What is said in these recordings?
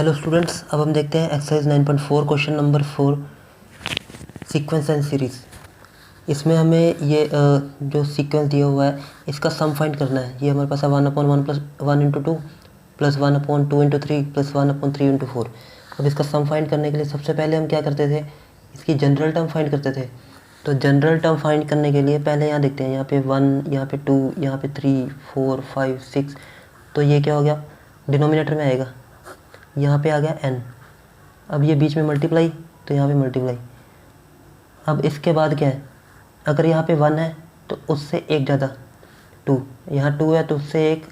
Hello students, अब हम देखते हैं exercise 9.4 question number 4 sequence and series. इसमें हमें ये जो सीक्वेंस दिया हुआ है इसका सम फाइंड करना है। ये हमारे पास है 1/1 प्लस 1/2 प्लस 1/2 × 3 प्लस 1/3 × 4। अब इसका सम फाइंड करने के लिए सबसे पहले हम क्या करते थे, इसकी जनरल टर्म फाइंड करते थे। तो जनरल टर्म फाइंड करने के लिए पहले यहाँ देखते हैं, यहाँ पे 1, यहाँ पे 2, यहाँ पे 3, 4, 5, 6। तो ये क्या हो गया, डिनोमिनेटर में आएगा। यहाँ पे आ गया n। अब ये बीच में मल्टीप्लाई, तो यहाँ पे मल्टीप्लाई। अब इसके बाद क्या है, अगर यहाँ पे 1 है तो उससे एक ज़्यादा 2, यहाँ 2 है तो उससे एक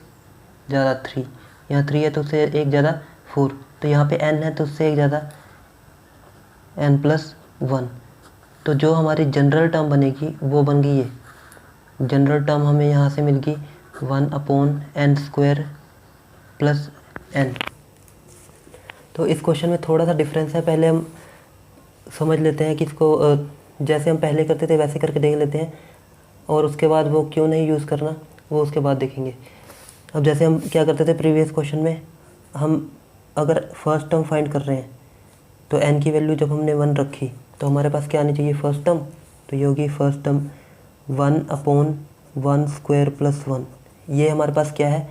ज़्यादा 3, यहाँ 3 है तो उससे एक ज़्यादा 4, तो यहाँ पे n है तो उससे एक ज़्यादा n+1। तो जो हमारी जनरल टर्म बनेगी वो बन गई ये जनरल टर्म। हमें यहाँ से मिल गई 1/n² प्लस n। तो इस क्वेश्चन में थोड़ा सा डिफरेंस है, पहले हम समझ लेते हैं कि इसको जैसे हम पहले करते थे वैसे करके देख लेते हैं, और उसके बाद वो क्यों नहीं यूज़ करना वो उसके बाद देखेंगे। अब जैसे हम क्या करते थे प्रीवियस क्वेश्चन में, हम अगर फर्स्ट टर्म फाइंड कर रहे हैं तो n की वैल्यू जब हमने 1 रखी तो हमारे पास क्या आनी चाहिए, फर्स्ट टर्म। तो ये होगी फर्स्ट टर्म 1/1² प्लस 1। ये हमारे पास क्या है,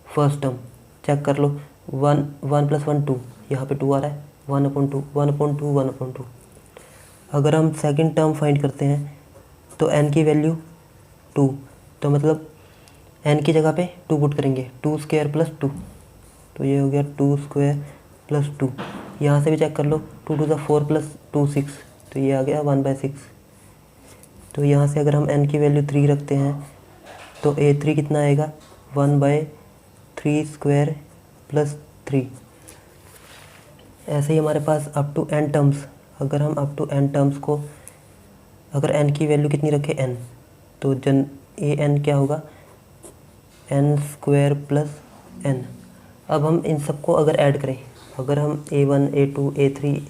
फर्स्ट टर्म। चेक कर लो, 1 + 1 2, यहाँ पे 2 आ रहा है, 1/2 1/2 1/2। अगर हम सेकंड टर्म फाइंड करते हैं तो n की वैल्यू 2, तो मतलब n की जगह पे 2 पुट करेंगे, 2² प्लस 2। तो ये हो गया 2² प्लस 2। यहाँ से भी चेक कर लो, 2 × 2 = 4 प्लस 2 6, तो ये आ गया 1/6। तो यहाँ से अगर हम n की वैल्यू 3 रखते हैं तो a3 कितना आएगा, 1/3² प्लस 3। ऐसे ही हमारे पास अप टू n टर्म्स, अगर हम अप टू n टर्म्स को अगर n की वैल्यू कितनी रखें n, तो an क्या होगा, n² प्लस n। अब हम इन सबको अगर ऐड करें, अगर हम a1 a2 a3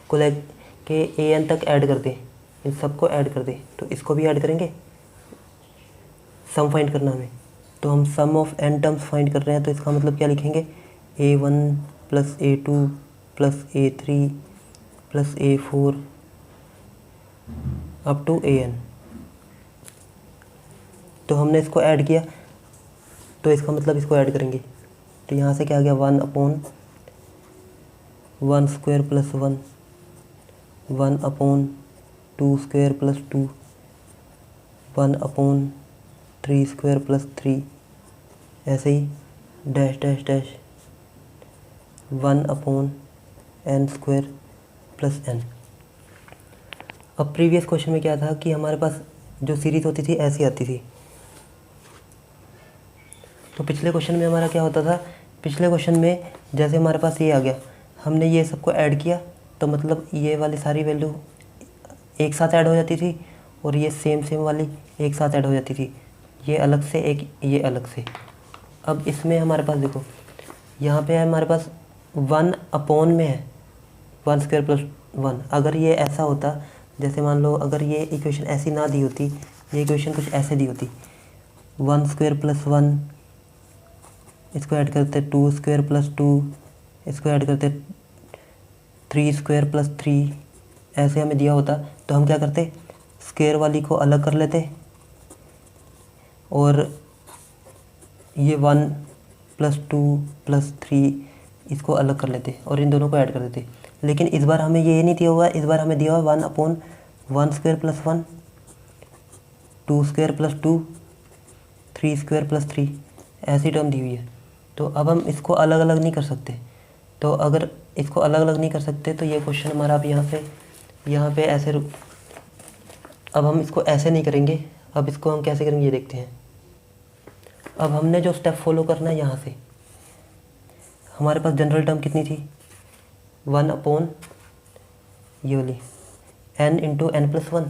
को लेके an तक ऐड कर दें, इन सबको ऐड कर दें, तो इसको भी ऐड करेंगे, सम फाइंड करना हमें। तो हम sum of n terms find कर रहे हैं, तो इसका मतलब क्या लिखेंगे, a1 plus a2 plus a3 plus a4 up to an। तो हमने इसको ऐड किया तो इसका मतलब इसको ऐड करेंगे, तो यहाँ से क्या आ गया, 1/1² प्लस 1, 1/2² प्लस 2, 1/3² प्लस 3, ऐसे ही dash dash dash 1/n² plus n। अब प्रीवियस क्वेश्चन में क्या था कि हमारे पास जो सीरीज़ होती थी ऐसी आती थी। तो पिछले क्वेश्चन में हमारा क्या होता था, पिछले क्वेश्चन में जैसे हमारे पास ये आ गया, हमने ये सबको ऐड किया तो मतलब ये वाली सारी वैल्यू एक साथ ऐड हो जाती थी, और ये सेम वाली एक साथ ऐड हो जाती थी, ये अलग से एक, ये अलग से। अब इसमें हमारे पास देखो, यहाँ पे है हमारे पास 1/में है 1² प्लस 1। अगर ये ऐसा होता, जैसे मान लो अगर ये इक्वेशन ऐसी ना दी होती, ये इक्वेशन कुछ ऐसे दी होती, 1² प्लस 1, इसको ऐड करते 2² प्लस 2, इसको ऐड करते 3² प्लस 3, ऐसे हमें दिया होता तो हम क्या करते, स्क्वायर वाली को अलग कर लेते और ये 1 + 2 + 3 इसको अलग कर लेते और इन दोनों को ऐड कर देते। लेकिन इस बार हमें ये नहीं दिया हुआ है, इस बार हमें दिया हुआ 1/1² प्लस 1, 2² प्लस 2, 3² प्लस 3, ऐसी टर्म दी हुई है। तो अब हम इसको अलग अलग नहीं कर सकते, तो अगर इसको अलग अलग नहीं कर सकते तो ये क्वेश्चन हमारा अब यहाँ पे ऐसे अब हम इसको ऐसे नहीं करेंगे। अब इसको हम कैसे करेंगे ये देखते हैं। अब हमने जो स्टेप फॉलो करना है, यहाँ से हमारे पास जनरल टर्म कितनी थी, 1/, ये वाली n × n+1।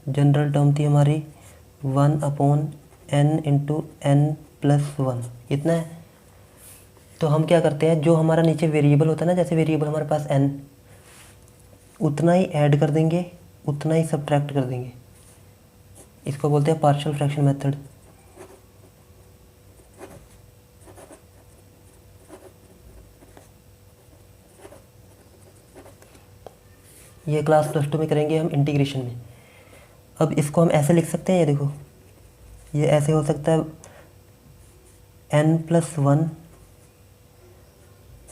जनरल टर्म थी हमारी 1/n × n+1, इतना है। तो हम क्या करते हैं, जो हमारा नीचे वेरिएबल होता है ना, जैसे वेरिएबल हमारे पास n, उतना ही ऐड कर देंगे, उतना ही सब्ट्रैक्ट कर देंगे। इसको बोलते हैं पार्शियल फ्रैक्शन मेथड। ये क्लास +2 में करेंगे हम इंटीग्रेशन में। अब इसको हम ऐसे लिख सकते हैं, ये देखो ये ऐसे हो सकता है n+1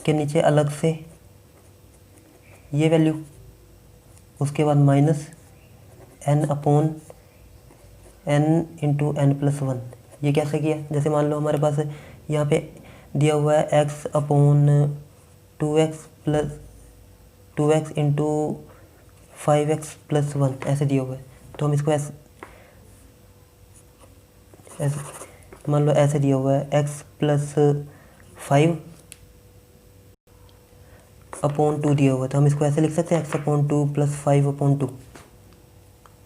के नीचे अलग से ये वैल्यू, उसके बाद माइनस n/n+1। ये कैसे किया, जैसे मान लो हमारे पास यहाँ पे दिया हुआ है x/2x + 2x × 5x+1 ऐसे दिया हुआ है। तो हम इसको ऐसे मान लो ऐसे दिया हुआ है x + 5/2 दिया हुआ है, तो हम इसको ऐसे लिख सकते हैं x/2 + 5/2।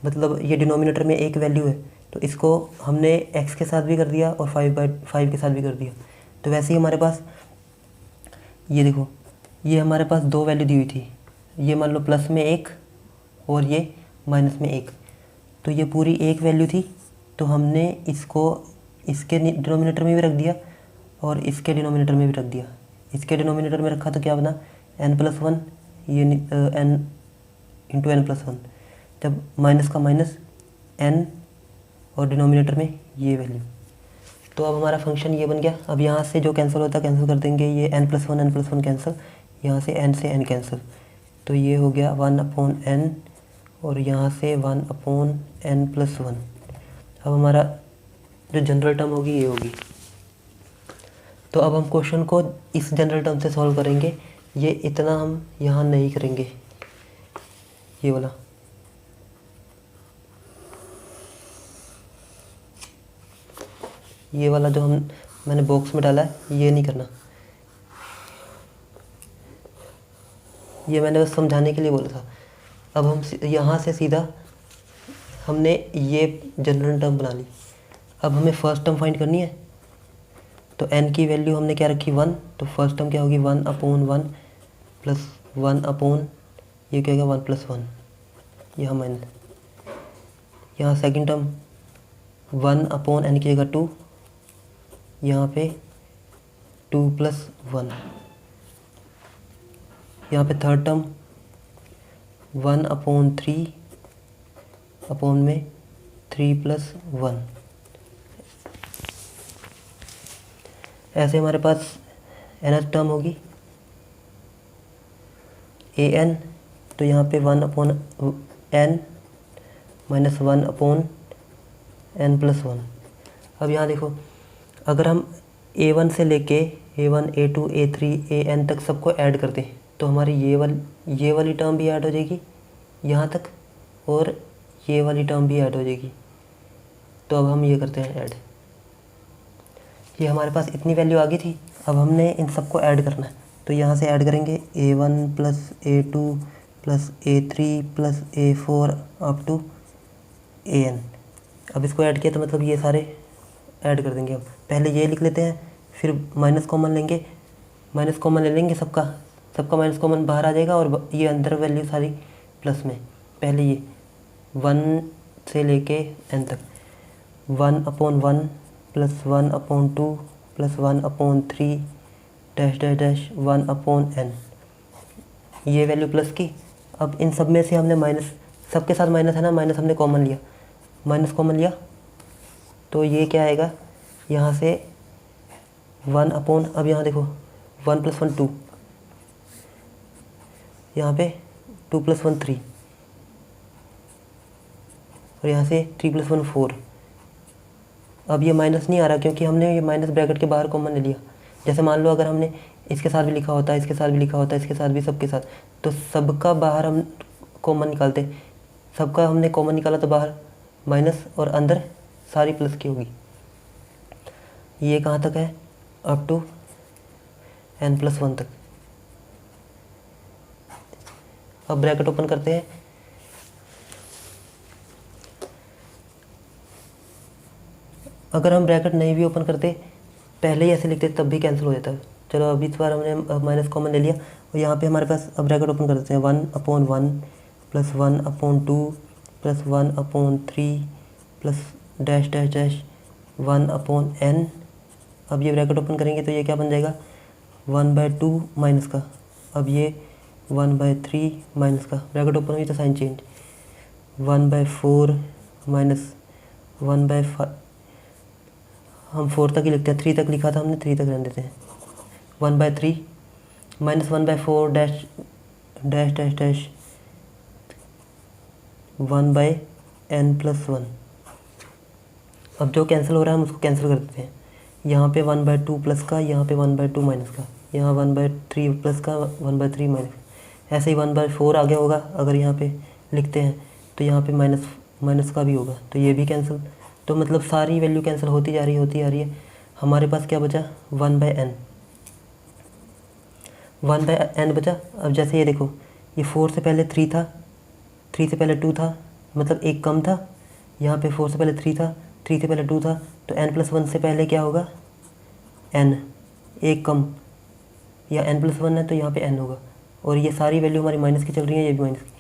मतलब ये डिनोमिनेटर में एक वैल्यू है, तो इसको हमने x के साथ भी कर दिया और 5/5 के साथ भी कर दिया। तो वैसे ही हमारे पास ये देखो, ये हमारे पास दो वैल्यू दी हुई थी, ये मान लो प्लस में 1 और ये माइनस में 1, तो ये पूरी एक वैल्यू थी। तो हमने इसको इसके डिनोमिनेटर में भी रख दिया और इसके डिनोमिनेटर में भी रख दिया। इसके डिनोमिनेटर में रखा तो क्या बना n+1, ये n × n+1, जब माइनस का माइनस n और डिनोमिनेटर में ये वैल्यू। तो अब हमारा फंक्शन ये बन गया। अब यहाँ से जो कैंसिल होता है कैंसिल कर देंगे, ये n+1 कैंसिल, यहाँ से n से n कैंसिल, तो ये हो गया 1/n और यहाँ से 1/n+1। अब हमारा जो जनरल टर्म होगी ये होगी। तो अब हम क्वेश्चन को इस जनरल टर्म से सॉल्व करेंगे। ये इतना हम यहाँ नहीं करेंगे, ये वाला जो मैंने बॉक्स में डाला है ये नहीं करना, ये मैंने बस समझाने के लिए बोला था। अब हम यहाँ से सीधा हमने ये जनरल टर्म बना ली। अब हमें फर्स्ट टर्म फाइंड करनी है, तो n की वैल्यू हमने क्या रखी 1, तो फर्स्ट टर्म क्या होगी 1/1 + 1/, ये क्या होगा 1+1, यहाँ माइनस, यहाँ सेकंड टर्म 1/n की जगह 2, यहाँ पे 2 + 1, यहाँ पे थर्ड टर्म 1/3 अपॉन में 3 + 1। ऐसे हमारे पास nth टर्म होगी an, तो यहाँ पे 1/n - 1/n+1। अब यहाँ देखो, अगर हम a1 से लेके a1 a2 a3 an तक सबको ऐड कर दें, तो हमारी ये वाली टर्म भी ऐड हो जाएगी यहाँ तक, और ये वाली टर्म भी ऐड हो जाएगी। तो अब हम ये करते हैं ऐड। ये हमारे पास इतनी वैल्यू आ गई थी, अब हमने इन सबको ऐड करना है। तो यहाँ से ऐड करेंगे a1 + a2 + a3 + a4 up to an। अब इसको ऐड किया तो मतलब ये सारे ऐड कर देंगे। अब पहले ये लिख लेते हैं, फिर माइनस कॉमन लेंगे, माइनस कॉमन ले लेंगे, सबका माइनस कॉमन बाहर आ जाएगा और ये अंदर वैल्यू सारी प्लस में। पहले ये 1 से लेके n तक 1/1 + 1/2 + 1/3 -1/n, ये वैल्यू प्लस की। अब इन सब में से हमने माइनस, सबके साथ माइनस है ना, माइनस हमने कॉमन लिया, माइनस कॉमन लिया तो ये क्या आएगा यहाँ से 1/, अब यहाँ देखो 1 + 1 2, यहाँ पे 2 + 1 3, और यहाँ से 3 + 1 4। अब ये माइनस नहीं आ रहा क्योंकि हमने ये माइनस ब्रैकेट के बाहर कॉमन ले लिया। जैसे मान लो अगर हमने इसके साथ भी लिखा होता है, इसके साथ भी लिखा होता है, इसके साथ भी, सबके साथ, तो सबका बाहर हम कॉमन निकालते, सबका हमने कॉमन निकाला तो बाहर माइनस और अंदर सारी प्लस की होगी। ये कहाँ तक है, अप टू n+1 तक। अब ब्रैकेट ओपन करते हैं, अगर हम ब्रैकेट नहीं भी ओपन करते, पहले ही ऐसे लिखते तब भी कैंसिल हो जाता है। चलो अभी इस बार हमने माइनस कॉमन ले लिया और यहाँ पे हमारे पास अब ब्रैकेट ओपन कर देते हैं 1/1 + 1/2 + 1/3 + -1/n। अब ये ब्रैकेट ओपन करेंगे तो ये क्या बन जाएगा 1/2 माइनस का, अब ये 1/3 माइनस का ब्रैकेट ओपन हुई तो साइन चेंज 1/4 माइनस 1/5, हम 4 तक ही लिखते हैं, 3 तक लिखा था हमने, 3 तक रहने देते हैं। 1/3 minus 1/4 dash dash dash dash 1/n+1। अब जो कैंसिल हो रहा है हम उसको कैंसिल कर देते हैं। यहाँ पे 1/2 प्लस का, यहाँ पे 1/2 माइनस का, यहाँ 1/3 प्लस का, 1/3 माइनस का। ऐसे ही 1/4 आगे होगा, अगर यहाँ पे लिखते हैं तो यहाँ पे माइनस माइनस का भी होगा, तो ये भी कैंसिल। तो मतलब सारी वैल्यू कैंसिल होती जा रही है। हमारे पास क्या बचा? 1/n बचा। अब जैसे ये देखो, ये 4 से पहले 3 था, 3 से पहले 2 था, मतलब एक कम था। यहाँ पे 4 से पहले 3 था, 3 से पहले 2 था, तो n+1 से पहले क्या होगा? n, एक कम, या n+1 है तो यहाँ पे n होगा। और ये सारी वैल्यू हमारी माइनस की चल रही है, ये भी माइनस की,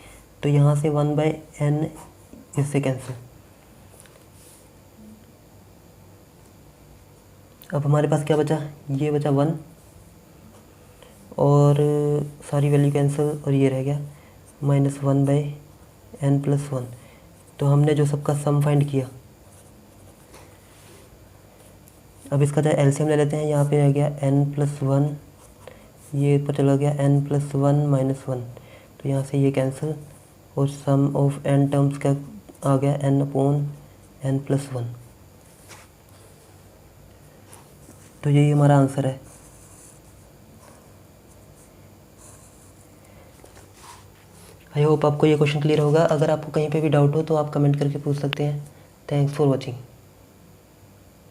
तो यहाँ से 1/n इससे कैंसिल। अब हमारे पास क्या बचा? ये बचा 1 और सारी वैल्यू कैंसिल, और ये रह गया -1/n+1। तो हमने जो सबका सम फाइंड किया, अब इसका जो एलसीएम ले लेते हैं। यहाँ पे रह गया n+1, ये ऊपर चला गया n+1 - 1, तो यहाँ से ये कैंसिल, और सम ऑफ n टर्म्स का आ गया n/n+1। तो यही हमारा आंसर है। आई होप आपको ये क्वेश्चन क्लियर होगा। अगर आपको कहीं पे भी डाउट हो तो आप कमेंट करके पूछ सकते हैं। Thanks for watching.